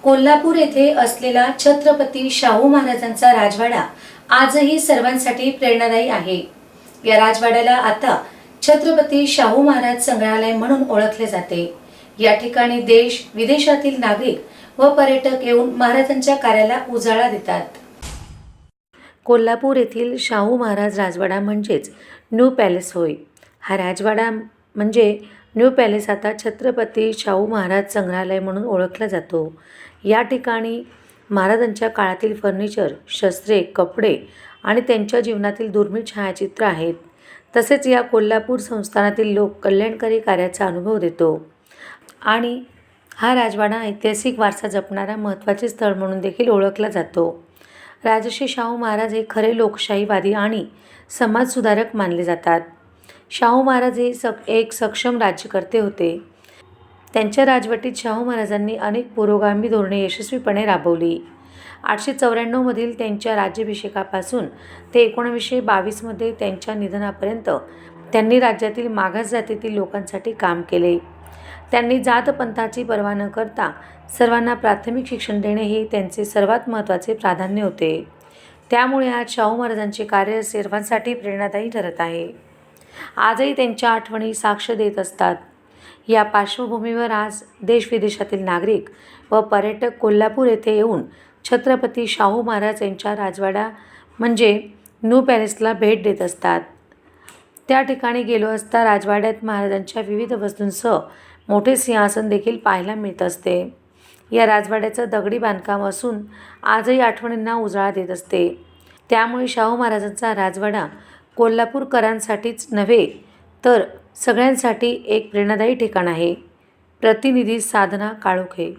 कोल्हापूर येथे असलेला छत्रपती शाहू महाराजांचा राजवाडा आजही सर्वांसाठी प्रेरणादायी आहे। या राजवाड्याला आता छत्रपती शाहू महाराज संग्रहालय म्हणून ओळखले जाते। या ठिकाणी देश विदेशातील नागरिक व पर्यटक येऊन महाराजांच्या कार्याला उजाळा देतात। कोल्हापूर येथील शाहू महाराज राजवाडा म्हणजेच न्यू पॅलेस होय। हा राजवाडा म्हणजे न्यू पॅलेस आता छत्रपती शाहू महाराज संग्रहालय म्हणून ओळखला जातो। या ठिकाणी महाराजांच्या काळातील फर्निचर, शस्त्रे, कपडे आणि त्यांच्या जीवनातील दुर्मिळ छायाचित्र आहेत। तसेच या कोल्हापूर संस्थानातील लोक कल्याणकारी कार्याचा अनुभव देतो आणि हा राजवाडा ऐतिहासिक वारसा जपणारा महत्त्वाचे स्थळ म्हणून देखील ओळखला जातो। राजर्षी शाहू महाराज हे खरे लोकशाहीवादी आणि समाजसुधारक मानले जातात। शाहू महाराज हे एक सक्षम राज्यकर्ते होते। त्यांच्या राजवटीत शाहू महाराजांनी अनेक पुरोगामी धोरणे यशस्वीपणे राबवली। 894 मधील त्यांच्या राज्याभिषेकापासून ते 1922 मध्ये त्यांच्या निधनापर्यंत त्यांनी राज्यातील मागास जातीतील लोकांसाठी काम केले। त्यांनी जातपंथाची पर्वा न करता सर्वांना प्राथमिक शिक्षण देणे हे त्यांचे सर्वात महत्त्वाचे प्राधान्य होते। त्यामुळे आज शाहू महाराजांचे कार्य सर्वांसाठी प्रेरणादायी ठरत आहे। आजही त्यांच्या आठवणी साक्ष देत असतात। या पार्श्वभूमीवर आज देश-विदेशातील नागरिक व पर्यटक कोल्हापूर येथे येऊन छत्रपती शाहू महाराज यांच्या राजवाडा म्हणजे न्यू पॅलेसला भेट देत असतात। त्या ठिकाणी गेलो असता राजवाड्यात महाराजांच्या विविध वस्तूंसह मोठे सिंहासन देखील पाहायला मिळत असते। या राजवाड्याचं दगडी बांधकाम असून आजही आठवणींना उजाळा देत असते। त्यामुळे शाहू महाराजांचा राजवाडा कोल्हापूरकरांसाठीच नव्हे तर सगळ्यांसाठी एक प्रेरणादायी ठिकाण आहे। प्रतिनिधी साधना काळोखे।